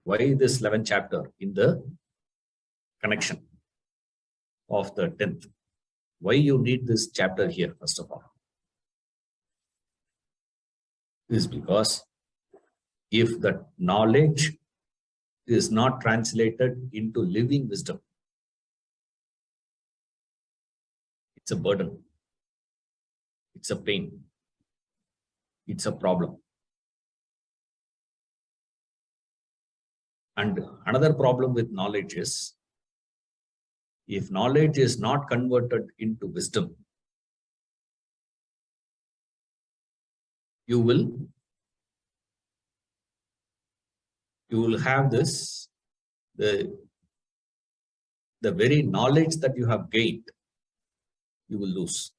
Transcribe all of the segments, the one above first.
Why this 11th chapter in the connection of the 10th? Why you need this chapter here, first of all? Is because if the knowledge is not translated into living wisdom, it's a burden, it's a pain, it's a problem. And another problem with knowledge is, if knowledge is not converted into wisdom, you will have this, the very knowledge that you have gained, you will lose.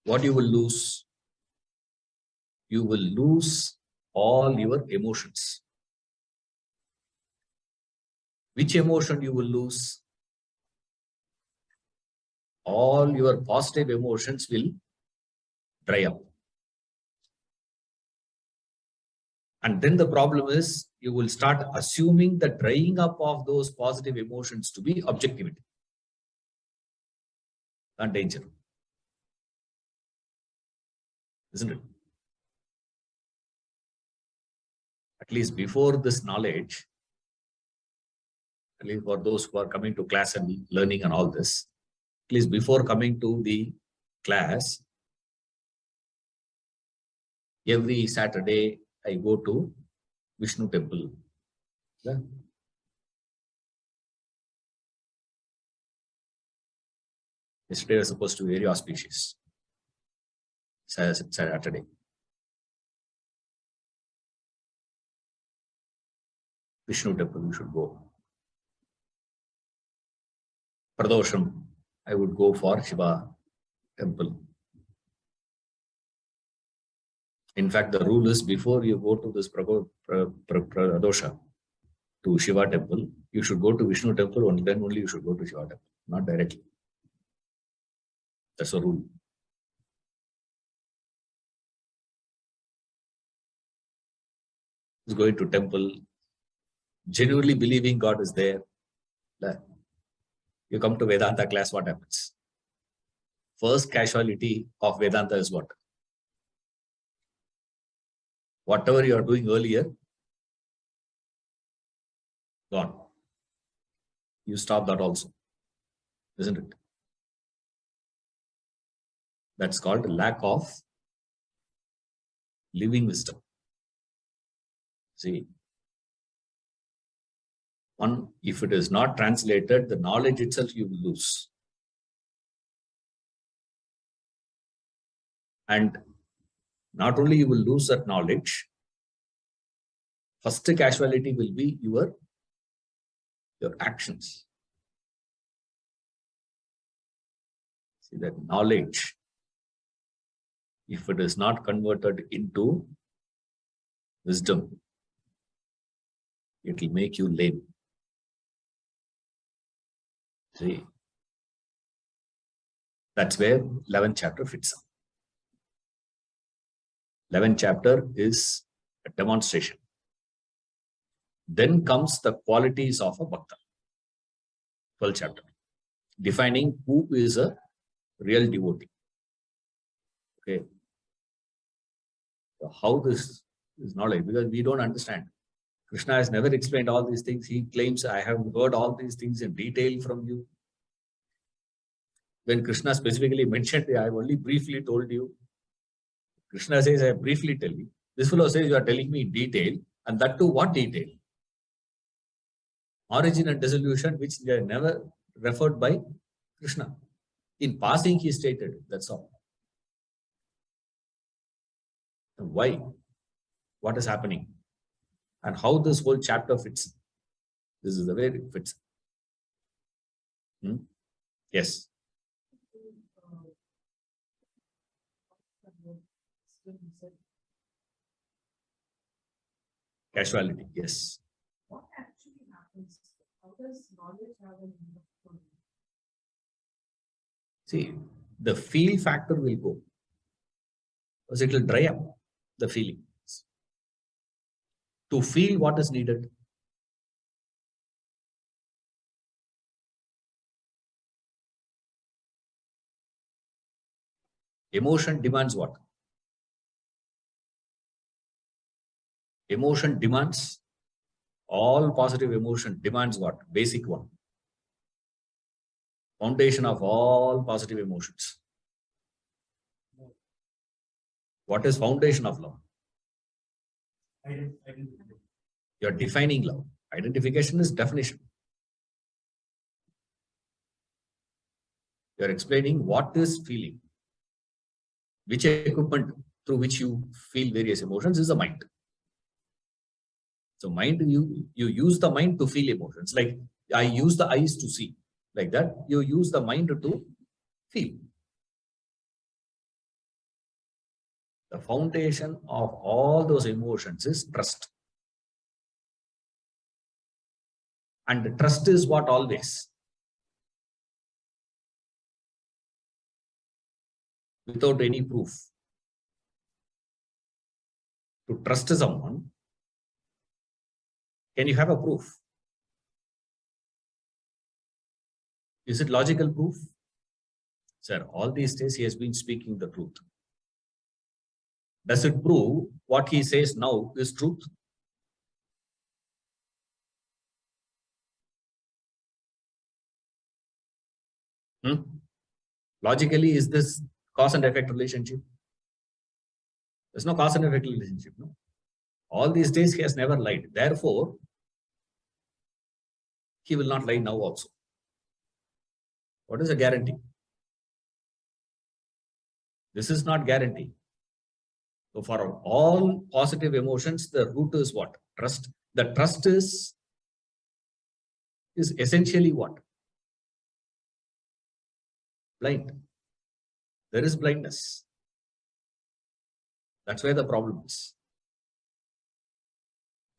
What you will lose? You will lose all your emotions. Which emotion you will lose? All your positive emotions will dry up. And then the problem is, you will start assuming the drying up of those positive emotions to be objectivity and danger. Isn't it? At least before this knowledge, at least for those who are coming to class and learning and all this, at least before coming to the class, every Saturday I go to Vishnu temple. Yeah. Yesterday was supposed to be very auspicious. Saturday. Vishnu temple, you should go. Pradosham, I would go for Shiva temple. In fact, the rule is, before you go to this Pradosha to Shiva temple, you should go to Vishnu temple, and then only you should go to Shiva temple, not directly. That's a rule. Is going to temple, genuinely believing God is there. You come to Vedanta class, what happens? First casualty of Vedanta is what? Whatever you are doing earlier, gone. You stop that also, isn't it? That's called lack of living wisdom. See, if it is not translated, the knowledge itself you will lose. And not only you will lose that knowledge, first casualty will be your actions. See, that knowledge, if it is not converted into wisdom, it will make you lame. See, that's where 11th chapter fits up. 11th chapter is a demonstration. Then comes the qualities of a bhakta. 12th chapter, defining who is a real devotee. Okay. So how this is knowledge, because we don't understand. Krishna has never explained all these things. He claims, I have heard all these things in detail from you. When Krishna specifically mentioned, I have only briefly told you. Krishna says, I briefly tell you. This fellow says, you are telling me in detail, and that too, what detail? Origin and dissolution, which they are never referred by Krishna. In passing, he stated, that's all. And why? What is happening? And how this whole chapter fits. This is the way it fits. Yes. Casuality, yes. What actually happens? How does knowledge have an impact? See, the feel factor will go, because it will dry up. the feeling. To feel what is needed. Emotion demands what? Emotion demands, all positive emotion demands what? Basic one. Foundation of all positive emotions. What is foundation of love? You're defining love. Identification is definition. You're explaining what is feeling. Which equipment through which you feel various emotions is the mind. So mind, you use the mind to feel emotions. Like I use the eyes to see. Like that, you use the mind to feel. The foundation of all those emotions is trust. And trust is what always? Without any proof. To trust someone, can you have a proof? Is it logical proof? Sir, all these days he has been speaking the truth. Does it prove what he says now is truth? Logically, is this cause and effect relationship? There's no cause and effect relationship. No. All these days he has never lied. Therefore, he will not lie now also. What is a guarantee? This is not guarantee. So for all positive emotions, the root is what? Trust. The trust is essentially what? Blind. There is blindness. That's where the problem is.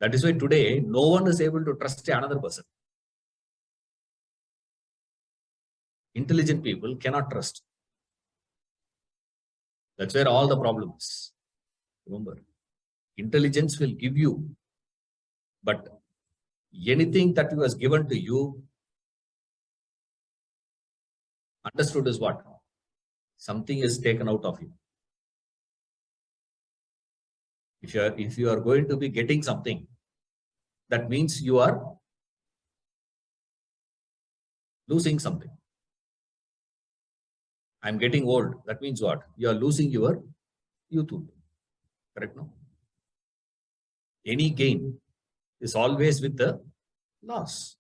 That is why today no one is able to trust another person. Intelligent people cannot trust. That's where all the problem is. Remember, intelligence will give you, but anything that was given to you, understood is what? Something is taken out of you. If you are going to be getting something, that means you are losing something. I'm getting old. That means what? You are losing your youthhood. Correct? No? Any gain is always with the loss.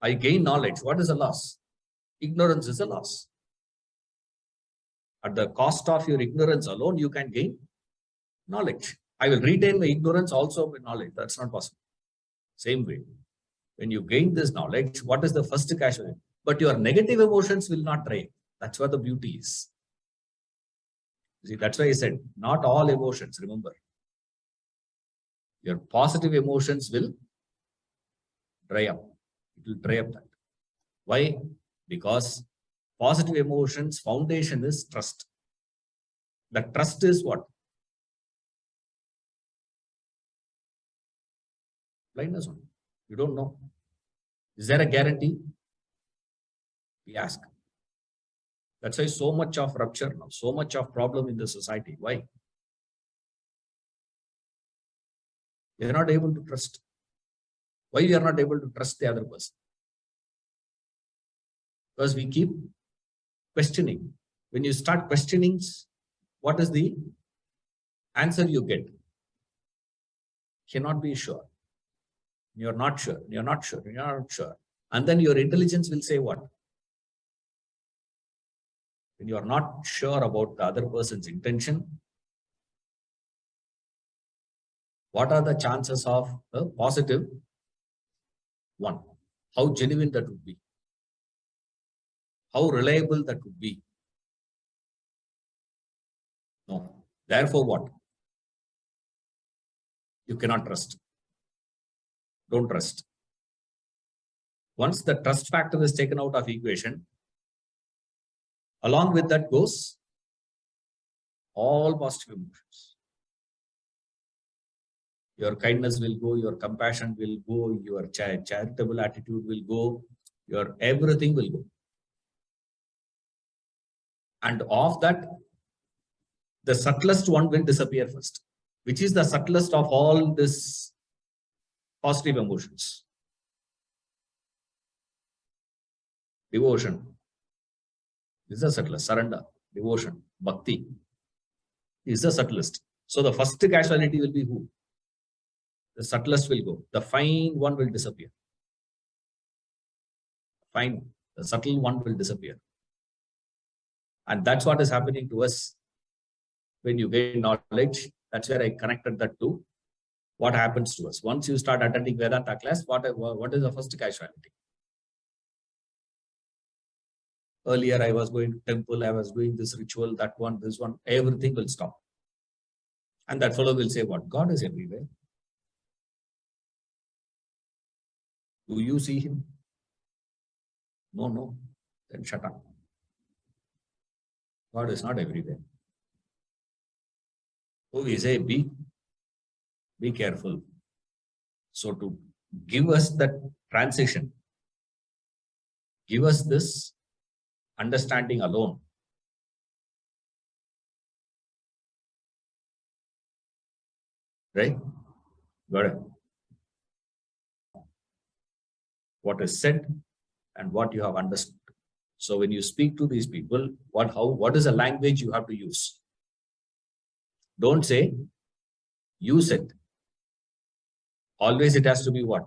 I gain knowledge. What is a loss? Ignorance is a loss. At the cost of your ignorance alone, you can gain knowledge. I will retain my ignorance also with knowledge. That's not possible. Same way. When you gain this knowledge, what is the first casualty? But your negative emotions will not dry. That's what the beauty is. See, that's why I said, not all emotions, remember. Your positive emotions will dry up. It will dry up that. Why? Because positive emotions, foundation is trust. The trust is what? Blindness only. You don't know. Is there a guarantee? We ask. That's why so much of rupture now, so much of problem in the society. Why? We are not able to trust. Why we are not able to trust the other person? Because we keep questioning. When you start questioning, what is the answer you get? Cannot be sure. You're not sure. You're not sure. You're not sure. And then your intelligence will say what? When you are not sure about the other person's intention, what are the chances of a positive one? How genuine that would be? How reliable that would be? No. Therefore, what? You cannot trust. Don't trust. Once the trust factor is taken out of equation, along with that goes all positive emotions. Your kindness will go, your compassion will go, your charitable attitude will go, your everything will go. And of that, the subtlest one will disappear first, which is the subtlest of all this positive emotions. Devotion is the subtlest. Surrender, devotion, bhakti is the subtlest. So the first casualty will be who? The subtlest will go. The fine one will disappear. Fine, the subtle one will disappear. And that's what is happening to us when you gain knowledge. That's where I connected that to what happens to us. Once you start attending Vedanta class, what is the first casualty? Earlier, I was going to temple, I was doing this ritual, that one, this one, everything will stop. And that fellow will say, what? God is everywhere. Do you see him? No, no. Then shut up. God is not everywhere. So we say, be careful. So to give us that transition, give us this understanding alone. Right? Got it? What is said and what you have understood. So when you speak to these people, what is the language you have to use? Don't say, you said. Always it has to be what?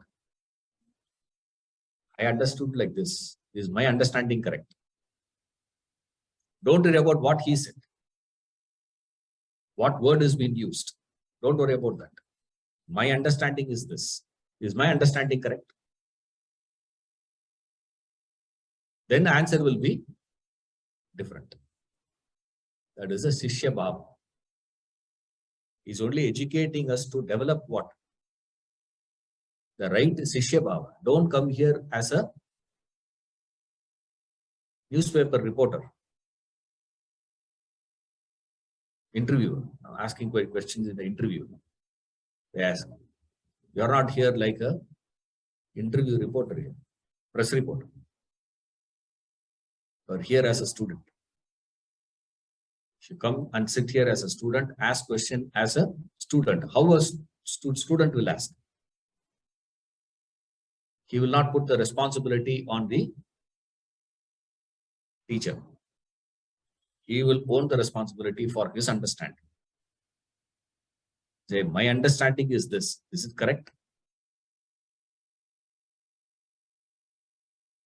I understood like this. Is my understanding correct? Don't worry about what he said. What word is being used? Don't worry about that. My understanding is this. Is my understanding correct? Then the answer will be different. That is a Shishya Bhava. He's only educating us to develop what? The right Shishya Bhava. Don't come here as a newspaper reporter, interviewer, asking questions in the interview. They ask, you are not here like a interview reporter here, press reporter. You are here as a student. You come and sit here as a student, ask question as a student. How a student will ask? He will not put the responsibility on the teacher. He will own the responsibility for his understanding. Say, my understanding is this. Is it correct?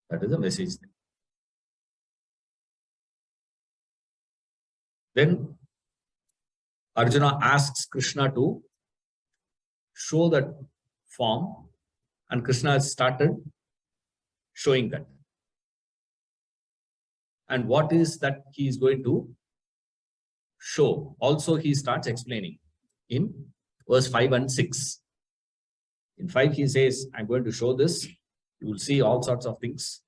That is the message. Then Arjuna asks Krishna to show that form, and Krishna has started showing that. And what is that he is going to show? Also, he starts explaining in verse 5 and 6. In 5, he says, I'm going to show this. You will see all sorts of things.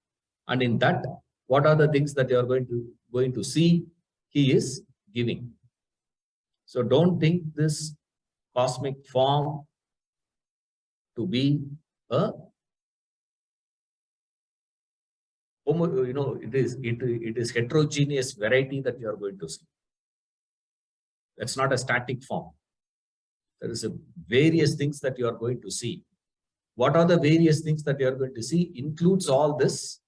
And in that, what are the things that you are going to see? He is giving. So don't think this cosmic form to be a, it is heterogeneous variety that you are going to see. That's not a static form. There is various things that you are going to see. What are the various things that you are going to see? Includes all this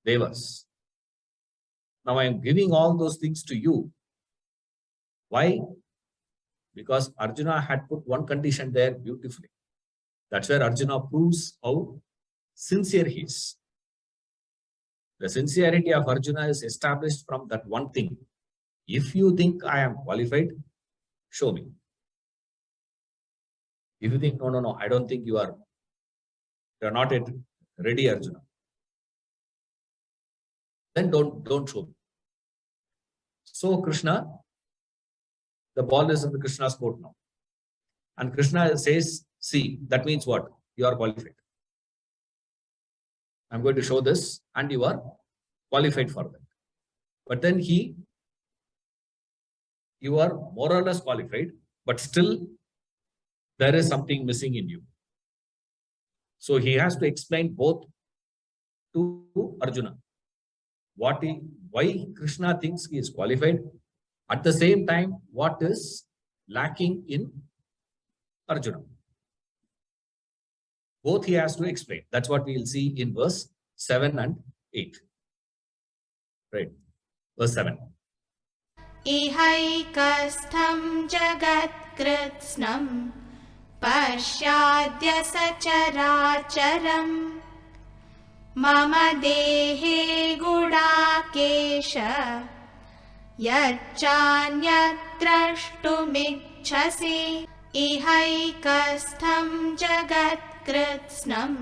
devas. Now I am giving all those things to you. Why? Because Arjuna had put one condition there beautifully. That's where Arjuna proves how sincere he is. The sincerity of Arjuna is established from that one thing. If you think I am qualified, show me. If you think, no, I don't think you are not yet ready, Arjuna, then don't show me. So Krishna, the ball is in the Krishna's court now. And Krishna says, see, that means what? You are qualified. I'm going to show this and you are qualified for that. But then you are more or less qualified, but still there is something missing in you. So he has to explain both to Arjuna. Why Krishna thinks he is qualified. At the same time, what is lacking in Arjuna. Both he has to explain. That's what we will see in verse 7 and 8. Right. Verse 7. इहैकस्थं जगत्कृत्स्नं पश्याद्य सचराचरम् मम देहे गुडाकेश यच्चान्यद्द्रष्टुमिच्छसि इहैकस्थं जगत्कृत्स्नं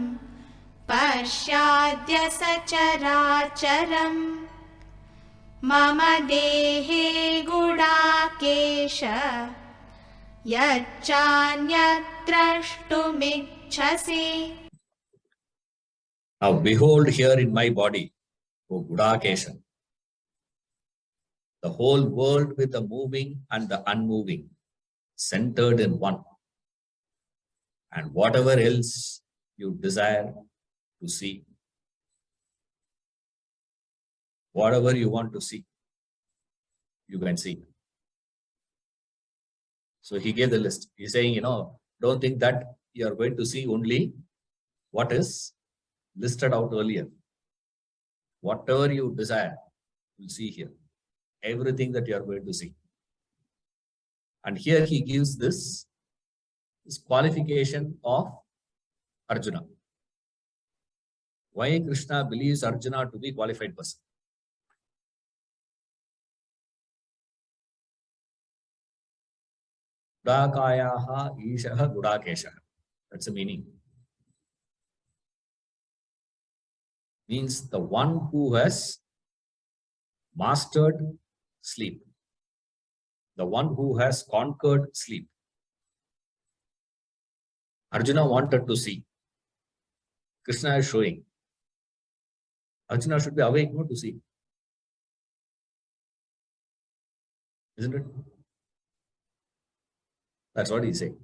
पश्याद्य सचराचरम् मम देहे Gudakesh यच्चान्यद्द्रष्टुमिच्छसि. Now behold here in my body, O Gudakesha, the whole world with the moving and the unmoving, centered in one. And whatever else you desire to see, whatever you want to see, you can see. So he gave the list. He's saying, don't think that you are going to see only what is listed out earlier. Whatever you desire, you'll see here. Everything that you are going to see. And here he gives this qualification of Arjuna. Why Krishna believes Arjuna to be qualified person? Gudakayaha Ishaha Gudakesha. That's the meaning. Means the one who has mastered sleep. The one who has conquered sleep. Arjuna wanted to see. Krishna is showing. Arjuna should be awake not to see. Isn't it? That's what he's saying.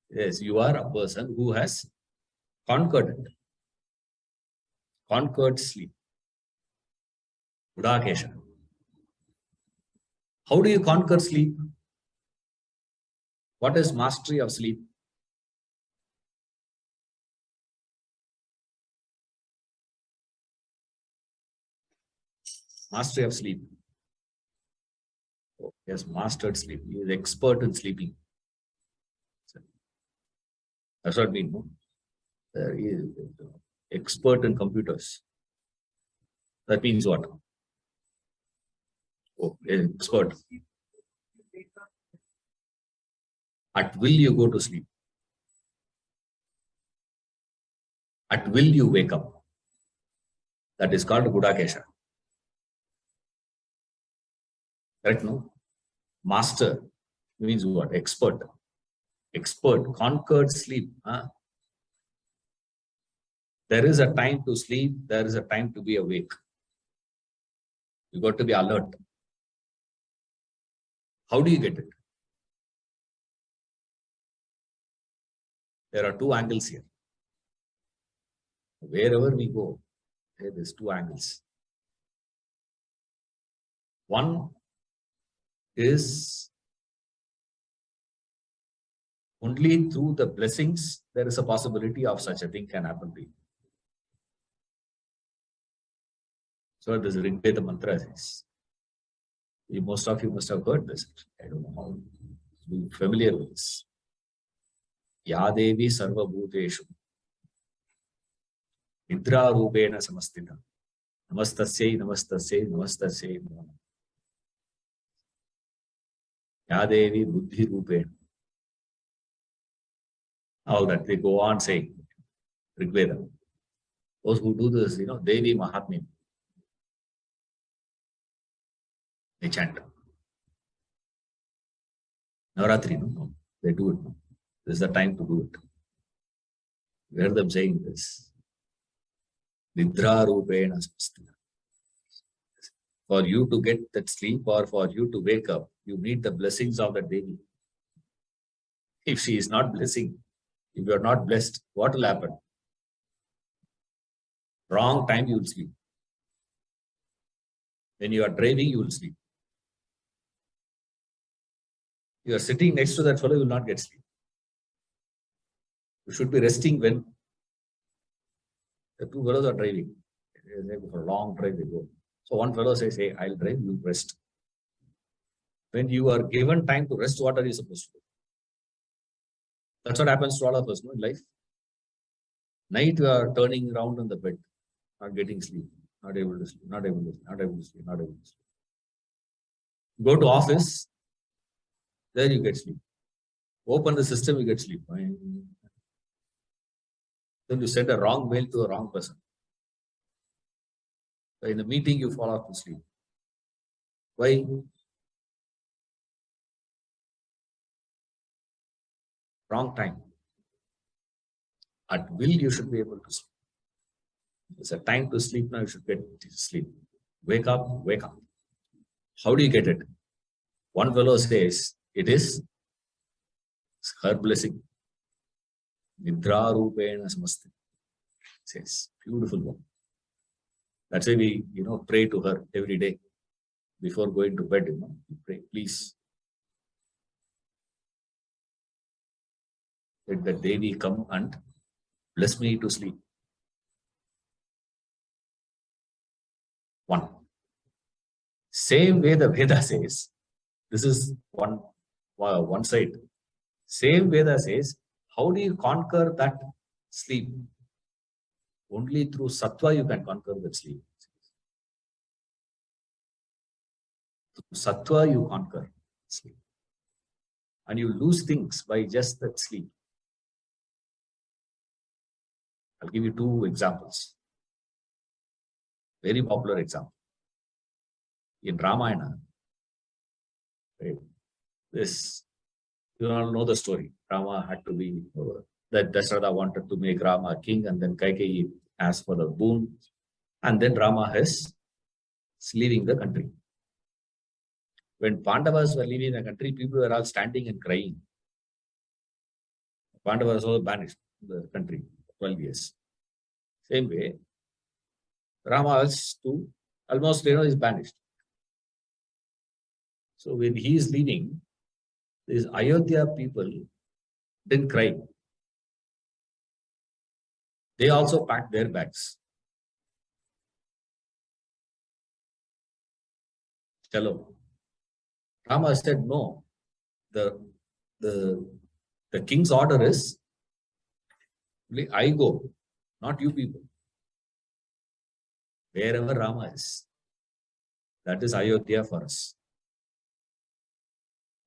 Yes, you are a person who has conquered it. Conquered sleep. Gudakesha. How do you conquer sleep? What is mastery of sleep? Mastery of sleep. Oh, he has mastered sleep. He is expert in sleeping. That's what we know. He is expert in computers. That means what? Oh, expert. At will you go to sleep. At will you wake up. That is called Gudakesha. Correct, no? Master means what? Expert. Expert, conquered sleep. Huh? There is a time to sleep, there is a time to be awake. You got to be alert. How do you get it? There are two angles here. Wherever we go, there is two angles. One is only through the blessings there is a possibility of such a thing can happen to you. So this Rigveda mantra says, most of you must have heard this. I don't know how to be familiar with this. Ya Devi Sarva Bhuteshu Nidra Rupena Samastita Namastasyai Namastasyai Namastasyai Namaha. Ya Devi Buddhi Rupena. All that they go on saying, Rigveda. Those who do this, Devi Mahatmya. They chant. Navaratri, no? They do it. No? This is the time to do it. We heard them saying this. Nidra Rupena Samastita. For you to get that sleep or for you to wake up, you need the blessings of the Devi. If she is not blessing, if you are not blessed, what will happen? Wrong time you will sleep. When you are driving, you will sleep. You are sitting next to that fellow, you will not get sleep. You should be resting when the two fellows are driving. For a long drive they go. So one fellow says, hey, I'll drive, you rest. When you are given time to rest, what are you supposed to do? That's what happens to all of us, no, in life. Night you are turning around on the bed, not getting sleep, not able to sleep, not able to sleep, not able to sleep, not able to sleep. Go to office, there you get sleep. Open the system, you get sleep. Then you send a wrong mail to a wrong person. In the meeting, you fall off to sleep. Why? Wrong time. At will, you should be able to sleep. It's a time to sleep now, you should get sleep. Wake up, wake up. How do you get it? One fellow says, it is her blessing. Nidra rupena samasti. Says, beautiful one. That's why we, pray to her every day. Before going to bed, we pray, please. Let the Devi come and bless me to sleep. One. Same way the Veda says, this is one side. Same Veda says, how do you conquer that sleep? Only through sattva you can conquer that sleep. Through sattva you conquer sleep. And you lose things by just that sleep. I'll give you two examples. Very popular example. In Ramayana, right, you all know the story. Rama had to be, that Dasharatha wanted to make Rama king, and then Kaikeyi asked for the boon, and then Rama is leaving the country. When Pandavas were leaving the country, people were all standing and crying. Pandavas were banished from the country for 12 years. Same way, Rama too, almost is banished. So when he is leaving, these Ayodhya people didn't cry. They also packed their bags. Chalo. Rama said, no, the king's order is, I go, not you people. Wherever Rama is, that is Ayodhya for us.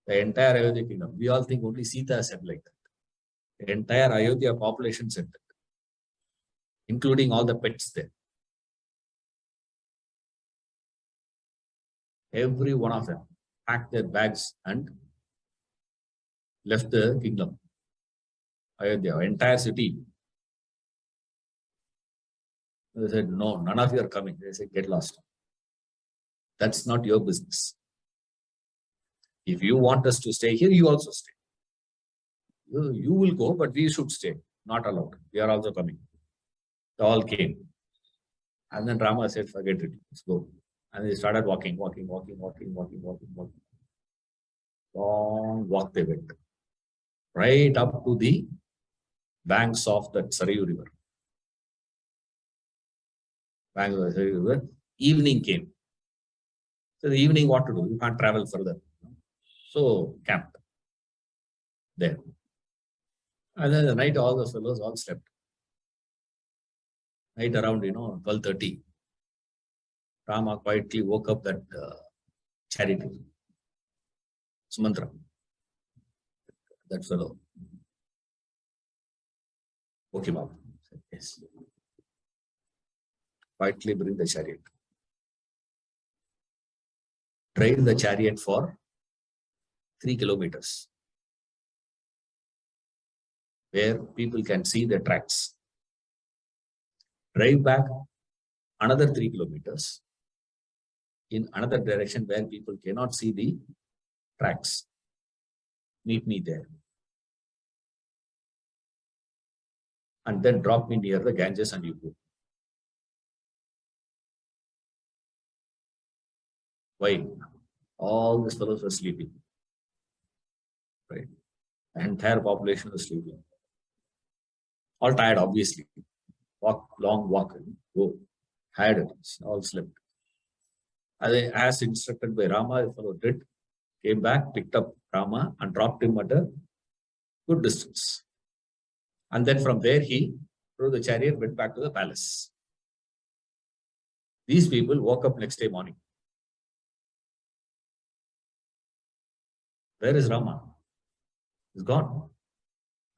The entire Ayodhya kingdom. We all think only Sita said like that. The entire Ayodhya population said that, including all the pets there. Every one of them packed their bags and left the kingdom. Ayodhya, entire city. They said, no, none of you are coming. They said, get lost. That's not your business. If you want us to stay here, you also stay. You will go, but we should stay. Not allowed. We are also coming. They all came. And then Rama said, forget it. Let's go. And they started walking. Long walk they went. Right up to the banks of the Sarayu River. Banks of the Sarayu River. Evening came. So the evening, what to do? You can't travel further. So camped there. And then the night, all the fellows all slept. Night around, 12:30. Rama quietly woke up that chariot. Sumantra. That fellow. Woke him up. Said, yes. Quietly bring the chariot. Drive the chariot for 3 kilometers, where people can see the tracks. Drive back another 3 kilometers in another direction where people cannot see the tracks. Meet me there. and then drop me near the Ganges and you go. Why? All these fellows were sleeping. Right? The entire population was sleeping. All tired, obviously. Walk, long walk, go. Tired, all slept. As instructed by Rama, the fellow did, came back, picked up Rama and dropped him at a good distance. And then from there he rode the chariot, went back to the palace. These people woke up next day morning. Where is Rama? He's gone.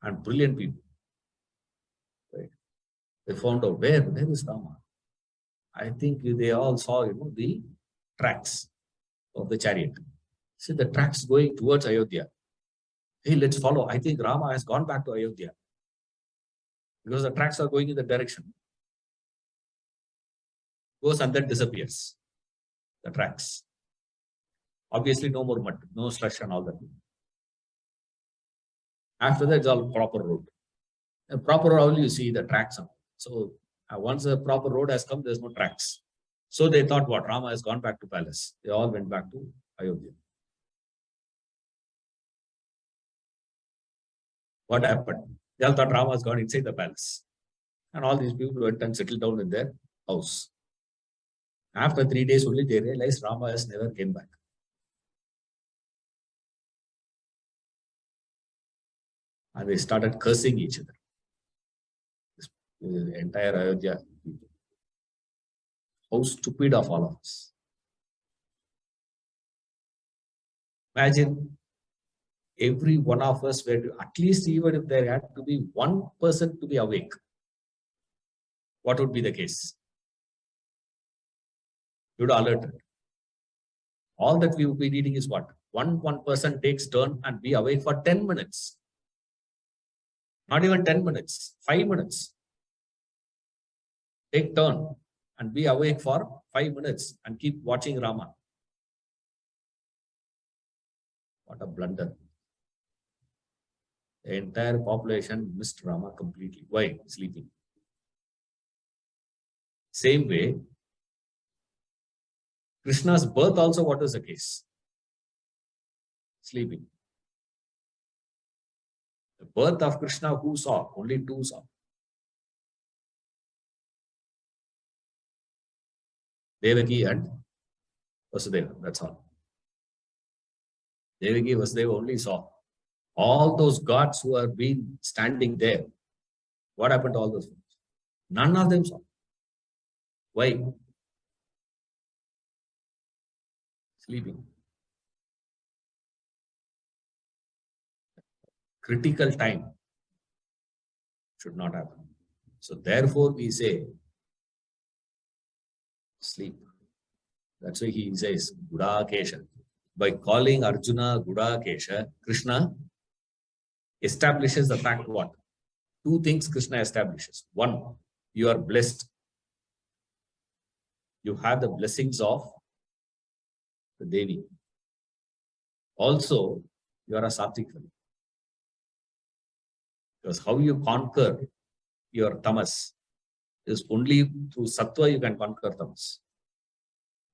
And brilliant people. Right? They found out where is Rama? I think they all saw, the tracks of the chariot. See the tracks going towards Ayodhya. Hey, let's follow. I think Rama has gone back to Ayodhya. Because the tracks are going in the direction. Goes and then disappears. The tracks. Obviously, no more mud, no slush and all that. After that, it's all proper road. A proper road, you see the tracks. So once the proper road has come, there's no tracks. So they thought what? Rama has gone back to palace. They all went back to Ayodhya. What happened? They all thought Rama has gone inside the palace. And all these people went and settled down in their house. After 3 days only, they realized Rama has never came back. And they started cursing each other. The entire Ayodhya people. How stupid of all of us. Imagine every one of us were to, at least even if there had to be one person to be awake, what would be the case? You would alert it. All that we would be needing is what? One person takes turn and be awake for 10 minutes. Not even 10 minutes, 5 minutes. Take turn and be awake for 5 minutes and keep watching Rama. What a blunder. The entire population missed Rama completely. Why? Sleeping. Same way, Krishna's birth also, what was the case? Sleeping. The birth of Krishna, who saw? Only two saw. Devaki and Vasudeva, that's all. Devaki, Vasudeva only saw. All those gods who have been standing there, what happened to all those things? None of them saw. Why? Sleeping. Critical time should not happen. So therefore we say, sleep. That's why he says, Gudakesha. By calling Arjuna Gudakesha, Krishna establishes the fact what? Two things Krishna establishes. One, you are blessed. You have the blessings of the Devi. Also, you are a Sattvic. Because how you conquer your tamas is only through sattva you can conquer tamas.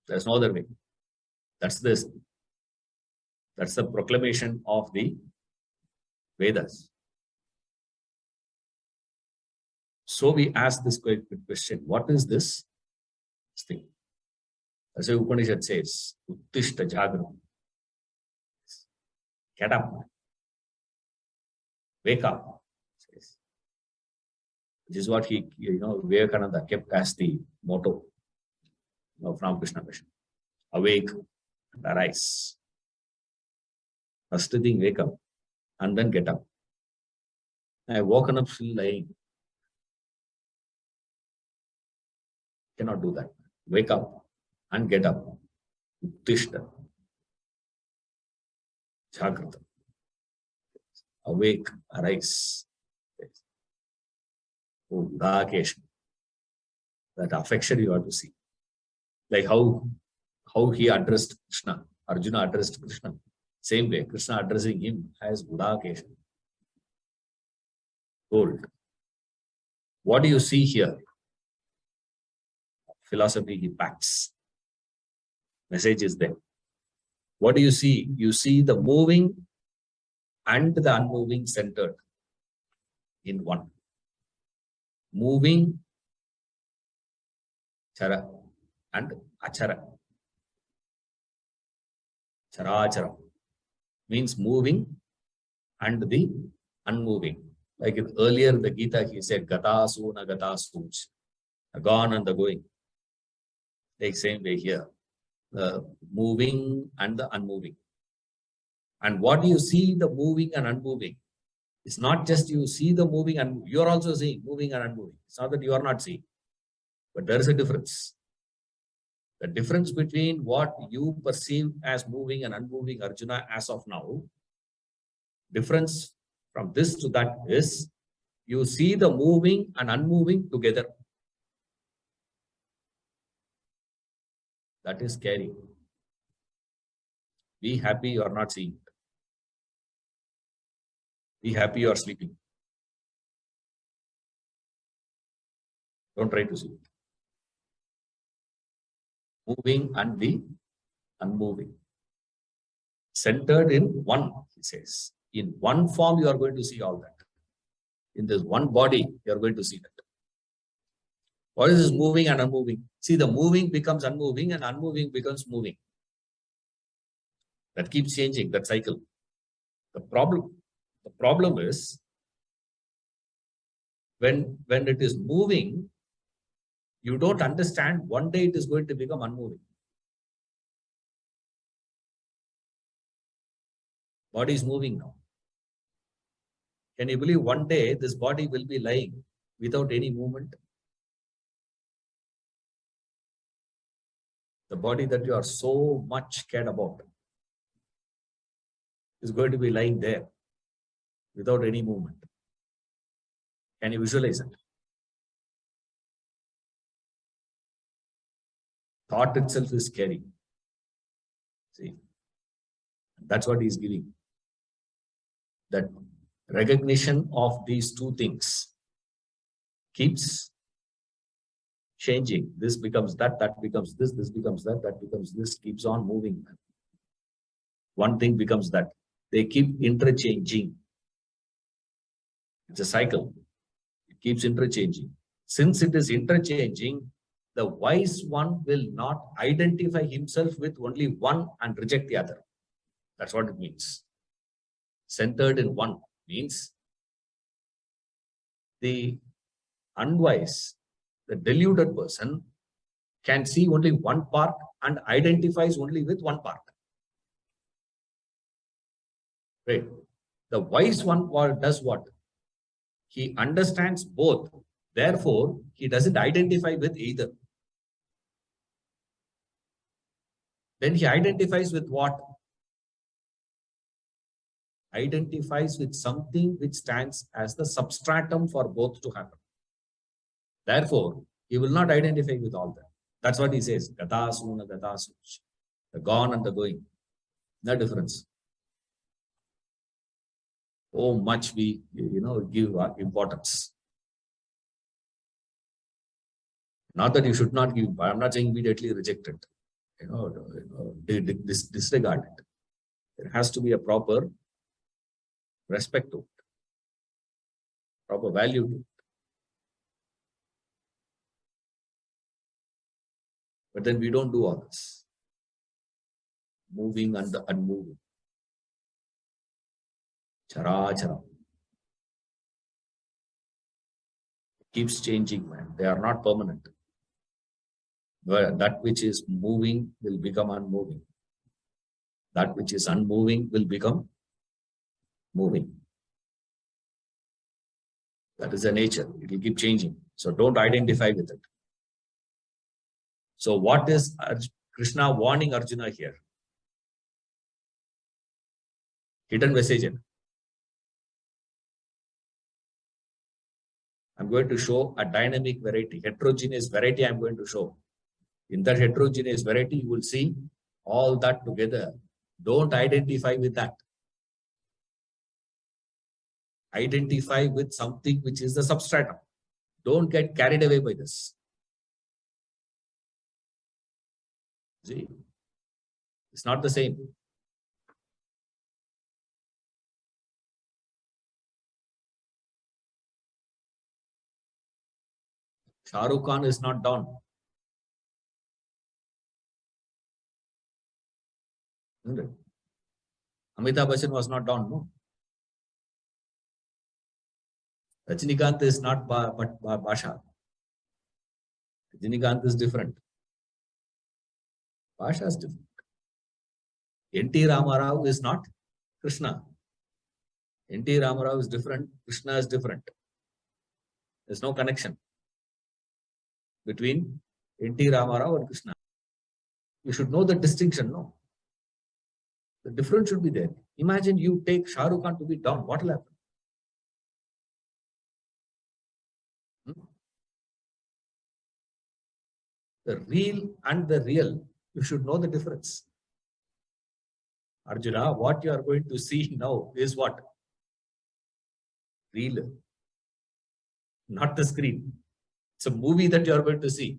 There's no other way. That's this. That's the proclamation of the Vedas. So we ask this question, what is this thing? That's why Upanishad says, Uttishta Jagra. Get up. Wake up. Which is what he, Vivekananda kept as the motto from Krishna Mission. Awake and arise. First thing, wake up and then get up. I woken up still lying. Cannot do that. Wake up and get up. Uttishta. Jagrata. Awake, arise. Oh, Gudakesha. That affection you have to see. Like how he addressed Krishna. Arjuna addressed Krishna. Same way, Krishna addressing him as Gudakesha. Gold. What do you see here? Philosophy he packs. Message is there. What do you see? You see the moving and the unmoving centered in one. Moving, chara, and achara. Charachara means moving and the unmoving. Like earlier in the Gita, he said, Gata Suna Gata Such, the gone and the going. Like same way here, the moving and the unmoving. And what you see, the moving and unmoving, it's not just you see the moving and you're also seeing moving and unmoving. It's not that you are not seeing, but there is a difference. The difference between what you perceive as moving and unmoving, Arjuna, as of now, difference from this to that is you see the moving and unmoving together. That is scary. Be happy you are not seeing it. Be happy you are sleeping. Don't try to see it. Moving and the unmoving. Centered in one, he says. In one form, you are going to see all that. In this one body, you are going to see that. What is this moving and unmoving? See, the moving becomes unmoving and unmoving becomes moving. That keeps changing, that cycle. The problem is when it is moving, you don't understand one day it is going to become unmoving. Body is moving now. Can you believe one day this body will be lying without any movement? The body that you are so much cared about is going to be lying there without any movement. Can you visualize it? Thought itself is scary. See, that's what he is giving. That recognition of these two things keeps changing. This becomes that, that becomes this becomes that, that becomes this, keeps on moving. One thing becomes that. They keep interchanging. It's a cycle. It keeps interchanging. Since it is interchanging, the wise one will not identify himself with only one and reject the other. That's what it means. Centered in one means the unwise, the deluded person can see only one part and identifies only with one part. Right? The wise one does what? He understands both. Therefore, he doesn't identify with either. Then he identifies with what? Identifies with something which stands as the substratum for both to happen. Therefore, he will not identify with all that. That's what he says. Gata suna gata such. The gone and the going. No difference. Oh, much we give importance. Not that you should not give. I'm not saying immediately reject it. Disregard it. There has to be a proper respect to it, proper value to it. But then we don't do all this. Moving and the unmoving. Chara. Keeps changing, man. They are not permanent. Where that which is moving will become unmoving. That which is unmoving will become moving. That is the nature. It will keep changing. So don't identify with it. So what is Krishna warning Arjuna here? Hidden message. I'm going to show a dynamic variety, heterogeneous variety I'm going to show. In that heterogeneous variety, you will see all that together. Don't identify with that. Identify with something which is the substratum. Don't get carried away by this. See, it's not the same. Shah Rukh Khan is not down. Isn't it? Amitabh Bachchan was not down, no. Rajinikanth is not Basha. Rajinikanth is different. Basha is different. N.T. Ramarao is not Krishna. N.T. Ramarao is different. Krishna is different. There's no connection between N.T. Ramarao and Krishna. You should know the distinction, no? The difference should be there. Imagine you take Shah Rukh Khan to be down. What will happen? The real and the real, you should know the difference. Arjuna, what you are going to see now is what? Real. Not the screen. It's a movie that you are going to see.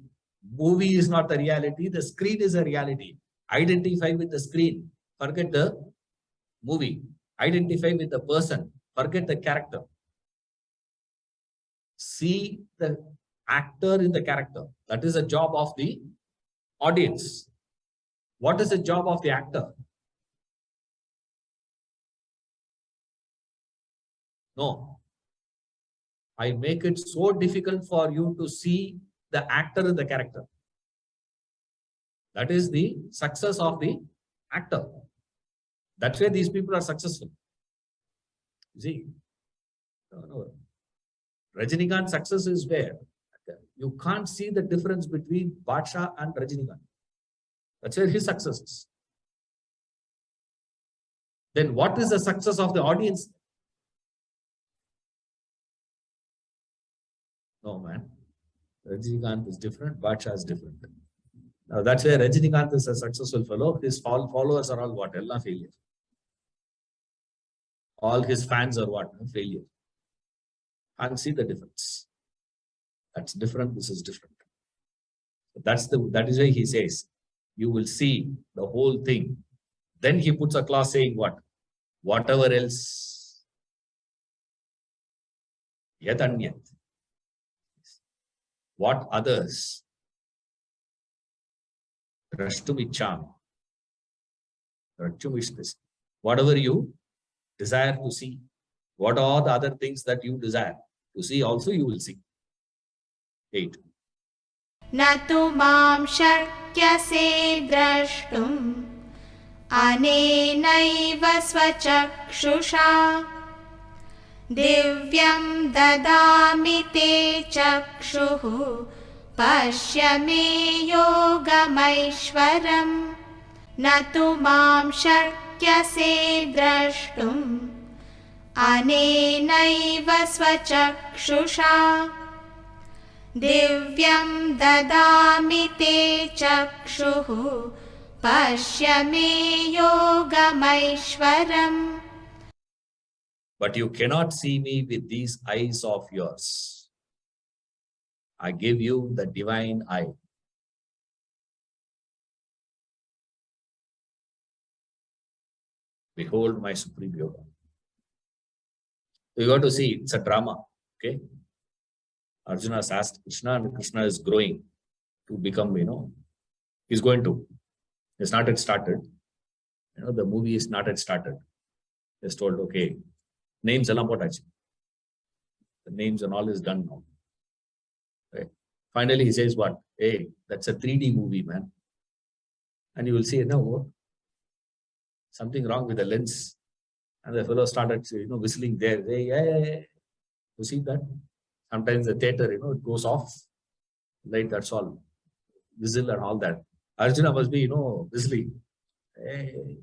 Movie is not the reality. The screen is a reality. Identify with the screen. Forget the movie. Identify with the person. Forget the character. See the actor in the character. That is the job of the audience. What is the job of the actor? No. I make it so difficult for you to see the actor in the character. That is the success of the actor. That's why these people are successful. You see, Rajinikanth's success is where you can't see the difference between Badshah and Rajinikanth. That's where his success is. Then what is the success of the audience? No, man. Rajinikanth is different, Badshah is different. Now that's where Rajinikanth is a successful fellow. His followers are all what? Ella failure. All his fans are what? Failure. And see the difference. That's different, this is different. That is why he says, you will see the whole thing. Then he puts a clause saying what? Whatever else. Yat anyat. What others? Drashtumicham. Whatever you desire to see. What are the other things that you desire to see also you will see. 8. न तु मां शक्यसे द्रष्टुम् अनेनैव स्वचक्षुषा दिव्यं ददामि ते चक्षुः पश्य मे योगमैश्वरम् न तु मां शक्यसे द्रष्टुम् अनेनैव स्वचक्षुषा दिव्यं ददामि ते चक्षुः पश्य मे योगमैश्वरम्. But you cannot see me with these eyes of yours. I give you the divine eye. Behold my supreme yoga. You got to see, it's a drama. Okay. Arjuna has asked Krishna, and Krishna is growing to become, he's going to. It's not yet started. The movie is not yet started. He's told, okay, names allam potachi. The names and all is done now. Right. Finally, he says what? Hey, that's a 3D movie, man. And you will see, no, something wrong with the lens. And the fellow started, whistling there. Hey, yeah. You see that? Sometimes the theater, it goes off. Light, that's all. Whistle and all that. Arjuna must be, whistling. Hey.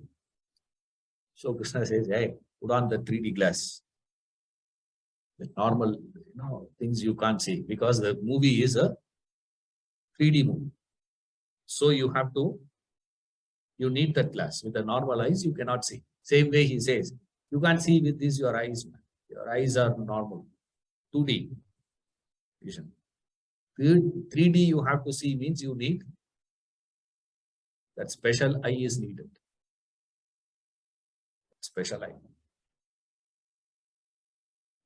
So Krishna says, hey, put on the 3D glass. The normal, things you can't see. Because the movie is a 3D movie. So you need that glass. With the normal eyes, you cannot see. Same way he says, you can't see with these your eyes. Man. Your eyes are normal. 2D. Vision. 3D you have to see means you need that special eye is needed. Special eye.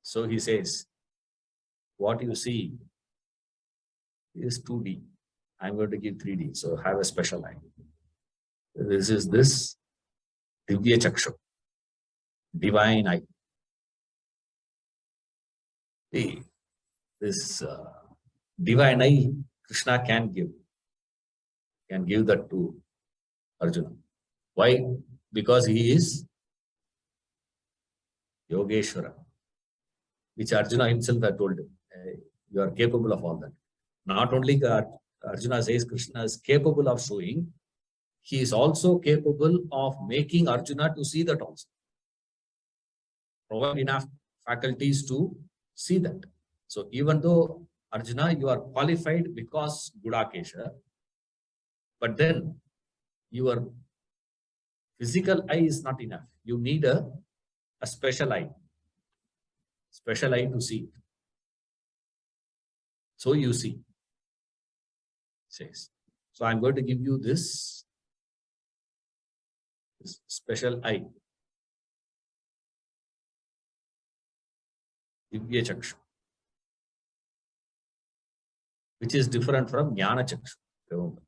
So he says, what you see is 2D. I'm going to give 3D. So have a special eye. This is this Divya Chakshu, divine eye. See, this divine eye Krishna can give that to Arjuna. Why? Because he is Yogeshwara, which Arjuna himself had told him. You are capable of all that. Not only Arjuna says Krishna is capable of showing, he is also capable of making Arjuna to see that also. Provide enough faculties to see that. So even though Arjuna, you are qualified because Gudakesha, but then your physical eye is not enough. You need a special eye to see it. So you see, says. So I'm going to give you this special eye. Divya Chakshu, which is different from Jnana Chakshu. Remember,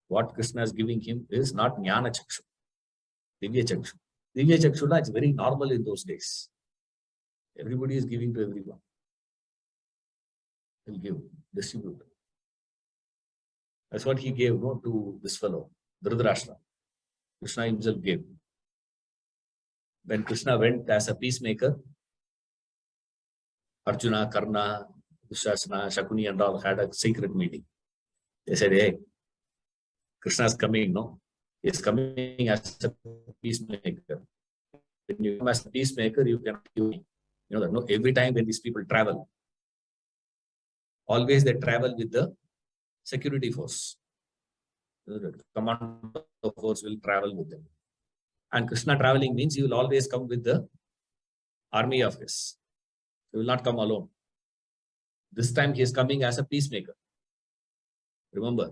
what Krishna is giving him is not Jnana Chakshu, Divya Chakshu. Divya Chakshuna is very normal in those days. Everybody is giving to everyone. He'll give, distribute. That's what he gave to this fellow, Dhritarashtra. Krishna himself gave. When Krishna went as a peacemaker, Arjuna, Karna, Dushasana, Shakuni and all had a secret meeting. They said, hey, Krishna is coming, no? He is coming as a peacemaker. When you come as a peacemaker, you can do, that. No, every time when these people travel, always they travel with the security force. The commando force will travel with them. And Krishna traveling means he will always come with the army of his. He will not come alone. This time he is coming as a peacemaker. Remember,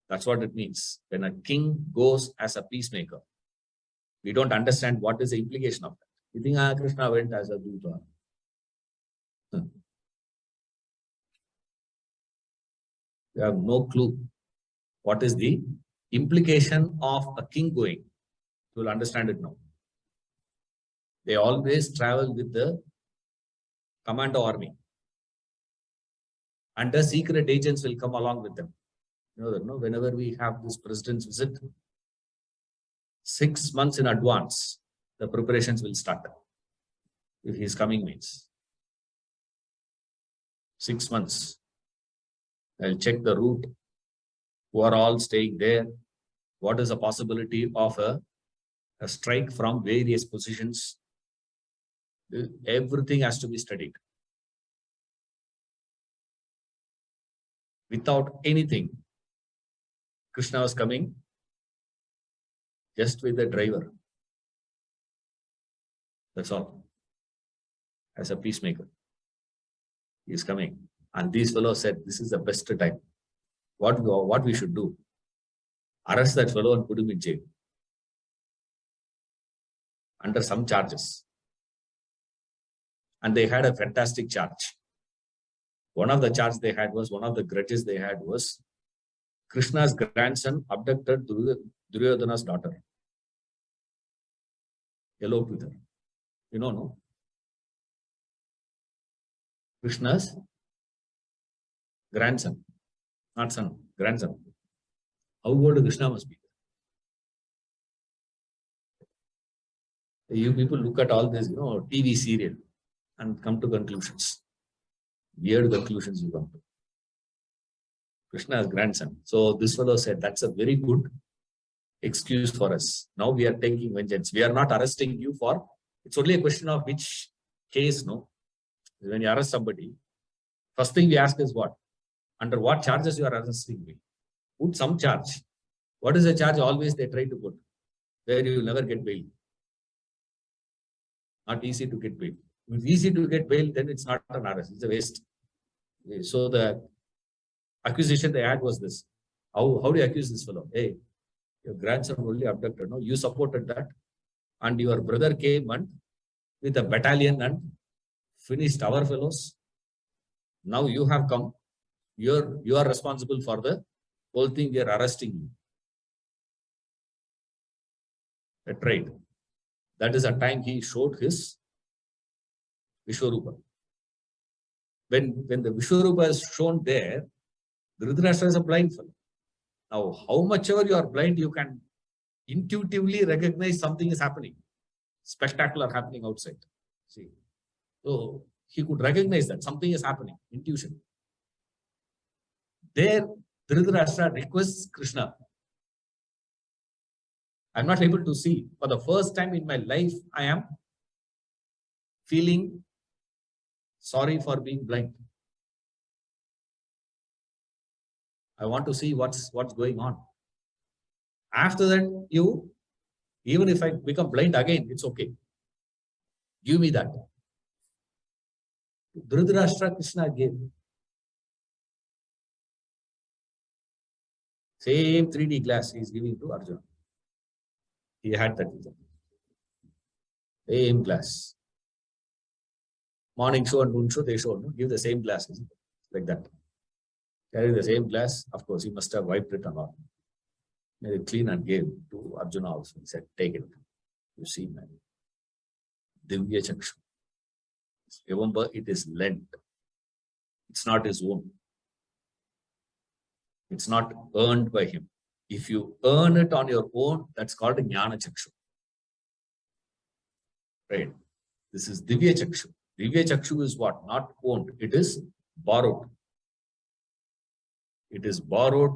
that's what it means. When a king goes as a peacemaker, we don't understand what is the implication of that. You think Krishna went as a Duta. You have no clue what is the implication of a king going. You will understand it now. They always travel with the commando army. And the secret agents will come along with them. You know that, no? Whenever we have this president's visit, 6 months in advance, the preparations will start. If he is coming means 6 months. I'll check the route, who are all staying there, what is the possibility of a strike from various positions. Everything has to be studied. Without anything, Krishna was coming just with the driver. That's all. As a peacemaker. He is coming. And these fellows said, this is the best time. What we should do? Arrest that fellow and put him in jail. Under some charges. And they had a fantastic charge. One of the charges they had was, one of the grudges they had was, Krishna's grandson abducted Duryodhana's daughter. Eloped with her. You know, no? Krishna's grandson, not son, grandson. How old Krishna must be? You people look at all this, TV serial and come to conclusions. Weird conclusions you come to. Krishna's grandson. So this fellow said, that's a very good excuse for us. Now we are taking vengeance. We are not arresting you for, it's only a question of which case, no? When you arrest somebody, first thing we ask is what? Under what charges you are arresting me? Put some charge. What is the charge? Always they try to put, where you will never get bail. Not easy to get bail. If it's easy to get bail, then it's not an arrest, it's a waste. So the accusation they had was this. How do you accuse this fellow? Hey, your grandson only abducted. No, you supported that. And your brother came and with a battalion and finished our fellows. Now you have come. You are responsible for the whole thing. We are arresting you. A trade. That is a time he showed his Vishwarupa. When the Vishwarupa is shown there, Dhritarashtra is a blind fellow. Now, how much ever you are blind, you can intuitively recognize something is happening. Spectacular happening outside. See. So he could recognize that something is happening. Intuition. There, Dhritarashtra requests Krishna. I'm not able to see. For the first time in my life, I am feeling sorry for being blind. I want to see what's going on. After that, even if I become blind again, it's okay. Give me that. Dhritarashtra Krishna gave. Same 3D glass he is giving to Arjuna. He had that with him. Same glass. Morning show and noon show, they showed, no? Give the same glass, like that. Carry the same glass. Of course, he must have wiped it and all. Made it clean and gave to Arjuna also. He said, take it. You see, man. Divya Chakshu. Remember, it is lent. It's not his own. It's not earned by him. If you earn it on your own, that's called a Jnana Chakshu. Right? This is Divya Chakshu. Divya Chakshu is what? Not owned. It is borrowed. It is borrowed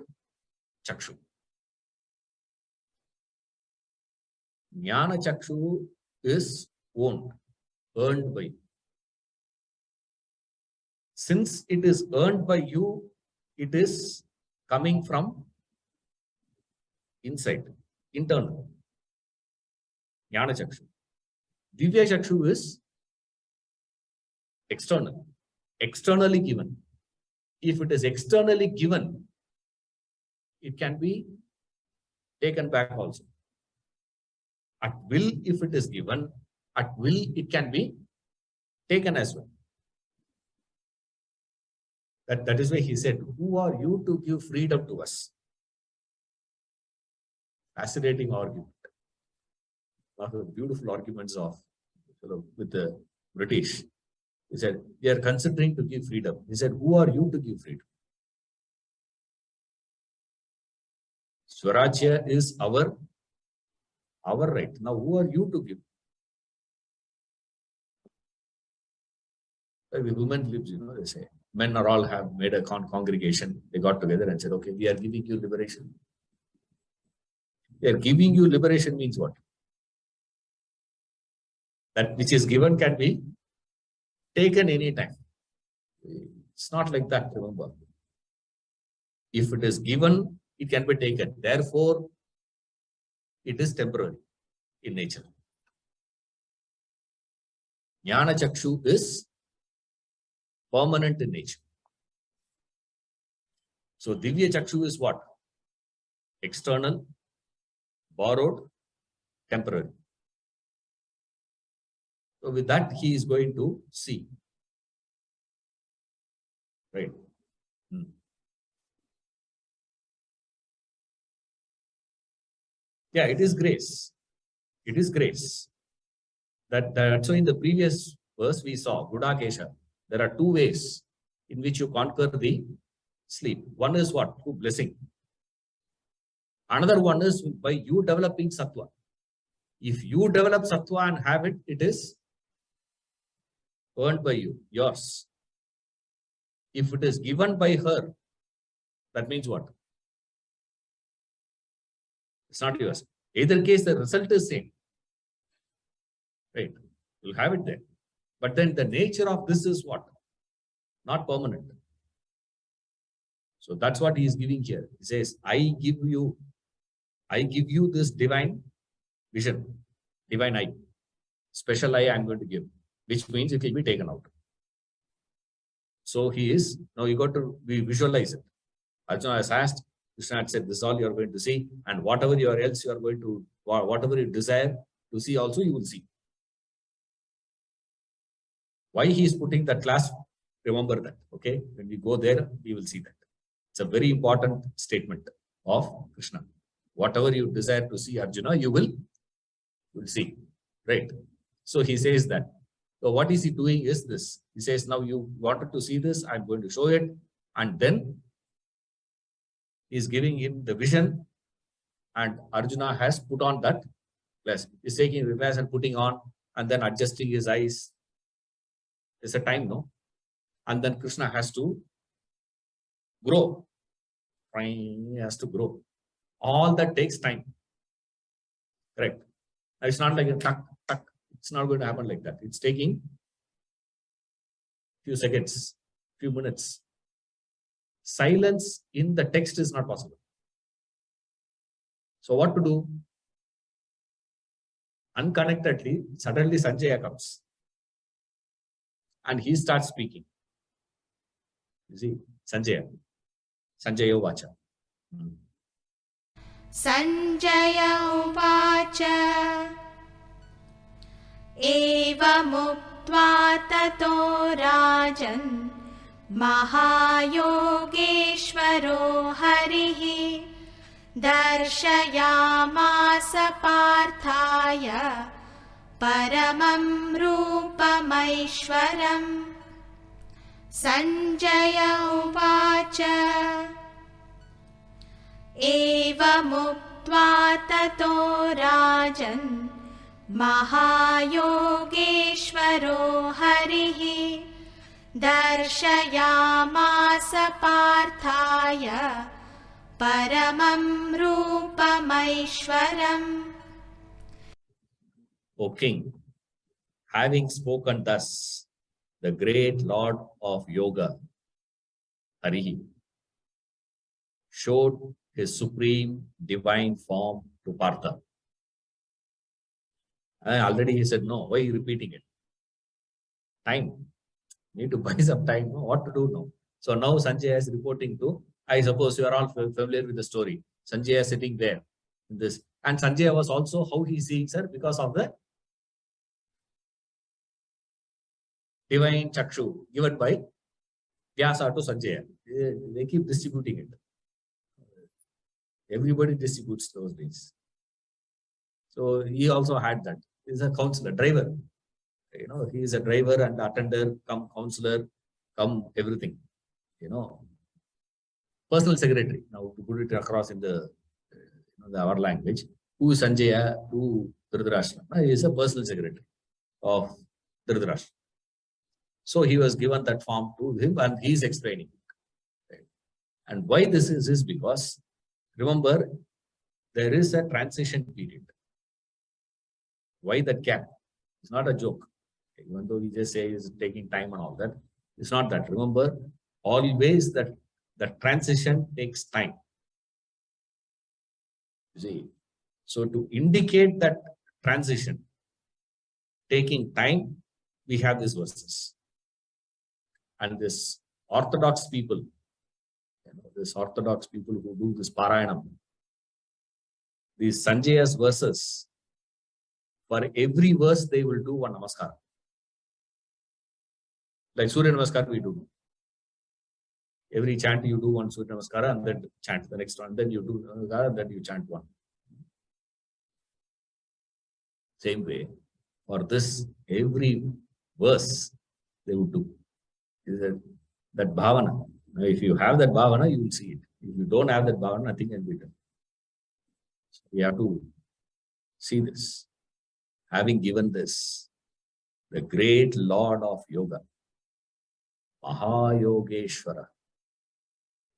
Chakshu. Jnana Chakshu is owned, earned by you. Since it is earned by you, it is coming from inside, internal. Jnana Chakshu. Divya Chakshu is external, externally given. If it is externally given, it can be taken back also. At will, if it is given, at will, it can be taken as well. That is why he said, who are you to give freedom to us? Fascinating argument. One of the beautiful arguments of, with the British. He said, we are considering to give freedom. He said, who are you to give freedom? Swarajya is our right. Now, who are you to give? The women lives, they say. Men are all have made a congregation. They got together and said, okay, we are giving you liberation. They are giving you liberation means what? That which is given can be taken anytime. It's not like that, remember. If it is given, it can be taken. Therefore, it is temporary in nature. Jnana Chakshu is permanent in nature. So, Divya Chakshu is what? External, borrowed, temporary. So, with that, he is going to see. Right? Yeah, it is grace. It is grace. So in the previous verse we saw, Gudakesha, there are two ways in which you conquer the sleep. One is what? Through blessing. Another one is by you developing sattva. If you develop sattva and have it, it is earned by you, yours. If it is given by her, that means what? It's not yours. Either case, the result is same. Right? You'll have it there. But then the nature of this is what? Not permanent. So that's what he is giving here. He says, I give you this divine vision, divine eye. Special eye I'm going to give. which means it will be taken out. So he is, now you got to visualize it. Arjuna has asked, Krishna had said, this is all you are going to see, and whatever you are else you are going to, whatever you desire to see also you will see. Why he is putting that class, remember that, okay? When we go there, we will see that. It's a very important statement of Krishna. Whatever you desire to see, Arjuna, you will see, right? So he says that. So what is he doing is this. He says, now you wanted to see this, I'm going to show it. And then he's giving him the vision, and Arjuna has put on that glass. He's taking the glass and putting on, and then adjusting his eyes. It's a time, no? And then Krishna has to grow. He has to grow. All that takes time. Correct. It's not like a tuck, tuck. It's not going to happen like that. It's taking few seconds, few minutes. Silence in the text is not possible. So what to do? Unconnectedly, suddenly Sanjaya comes. And he starts speaking. You see, Sanjaya Vacha. Sanjaya Vacha Evamuktva tato rajan Mahayogeshwaro harihi Darshayamasa parthaya Paramam rupamaishwaram. Sanjaya Uvacha Evamuktva tato rajan Mahayogeshwaro harihi Darshayamasa parthaya Paramam rupamaishwaram. O king, having spoken thus, the great Lord of Yoga, Harihi, showed his supreme divine form to Partha. Already he said, no, why are you repeating it? Time. Need to buy some time. No? What to do now? So now Sanjaya is reporting to, I suppose you are all familiar with the story. Sanjaya is sitting there in this. And Sanjaya was also, how he sees her, because of the divine chakshu given by Vyasa to Sanjaya. They keep distributing it. Everybody distributes those days. So he also had that. He's a counselor, driver. You know, he is a driver and attender, come counselor, come everything. You know, personal secretary. Now to put it across in the, our language, who is Sanjaya to Dhritarashtra? He is a personal secretary of Dhritarashtra. So he was given that form to him, and he is explaining it. Right? And why this is because, remember, there is a transition period. Why that gap? It's not a joke. Even though we just say it's taking time and all that, it's not that. Remember, always that the transition takes time. You see, so to indicate that transition taking time, we have these verses. And this orthodox people, this orthodox people who do this Parayanam, these Sanjaya's verses, for every verse they will do one namaskar. Like Surya Namaskar we do. Every chant you do one Surya Namaskara and then chant the next one. Then you do Namaskara and then you chant one. Same way, for this, every verse they would do. Is that bhavana. Now, if you have that bhavana, you will see it. If you don't have that bhavana, nothing can be done. So we have to see this. Having given this, the great Lord of Yoga, Mahayogeshwara.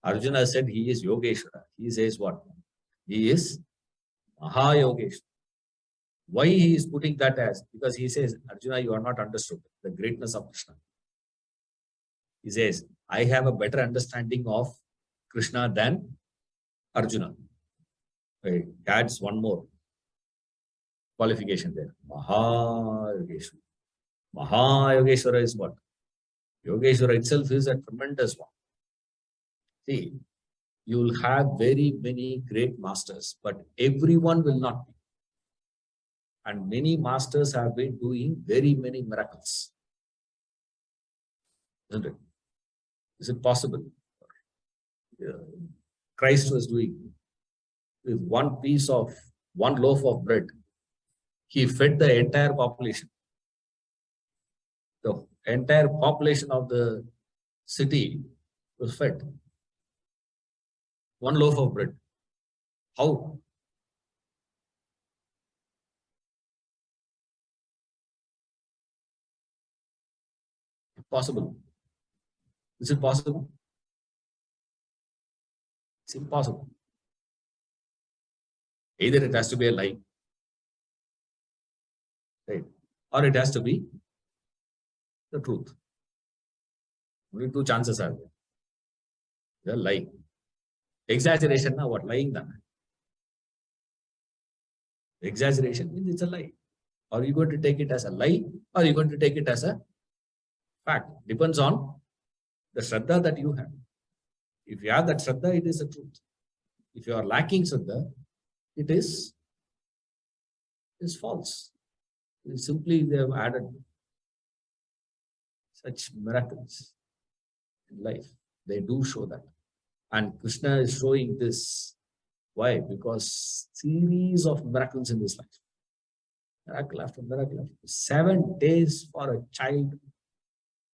Arjuna said he is Yogeshwara. He says what? He is Mahayogeshwara. Why he is putting that as? Because he says, Arjuna, you are not understood the greatness of Krishna. He says, I have a better understanding of Krishna than Arjuna. He adds one more qualification there. Mahayogeshwara. Mahayogeshwara is what? Yogeshwara itself is a tremendous one. See, you will have very many great masters, but everyone will not be. And many masters have been doing very many miracles. Isn't it? Is it possible? Christ was doing with one loaf of bread. He fed the entire population. The entire population of the city was fed. One loaf of bread. How? Possible. Is it possible? It's impossible. Either it has to be a lie, right? Or it has to be the truth. Only two chances are there. The lie. Exaggeration, now what? Lying then. Exaggeration means it's a lie. Are you going to take it as a lie or are you going to take it as a fact? Depends on the Shraddha that you have. If you have that Shraddha, it is the truth. If you are lacking Shraddha, it is false. It's simply they have added such miracles in life. They do show that. And Krishna is showing this. Why? Because series of miracles in this life. Miracle after miracle after 7 days for a child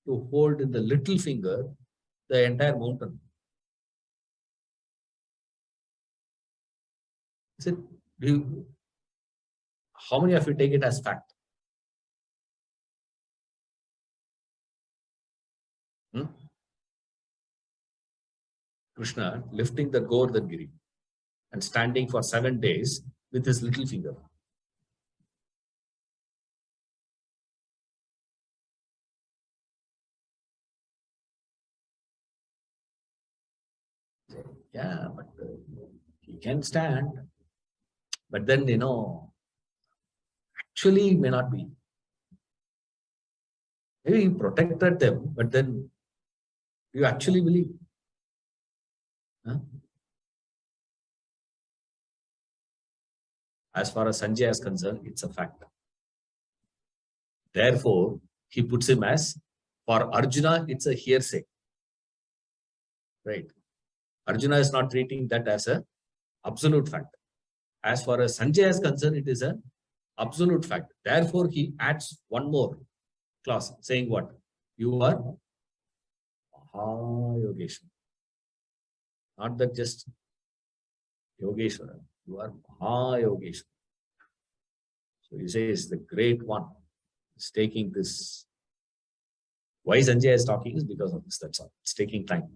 to hold in the little finger the entire mountain. Is it? How many of you take it as fact? Krishna lifting the Govardhan and standing for 7 days with his little finger. Yeah, but he can stand. But then, actually it may not be. Maybe he protected them, but then you actually believe. Huh? As far as Sanjay is concerned, it's a fact. Therefore, he puts him as, for Arjuna, it's a hearsay. Right? Arjuna is not treating that as an absolute fact. As far as Sanjay is concerned, it is an absolute fact. Therefore, he adds one more clause saying what? You are Mahayogeshwara. Not that just Yogeshwara. You are Mahayogeshwara. So he says the great one is taking this. Why Sanjay is talking is because of this. That's all. It's taking time.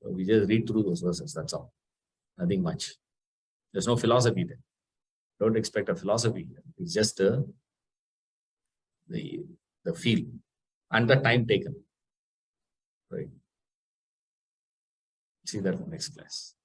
So we just read through those verses. That's all. Nothing much. There's no philosophy there. Don't expect a philosophy here. It's just the feel and the time taken. Right. See that in the next class.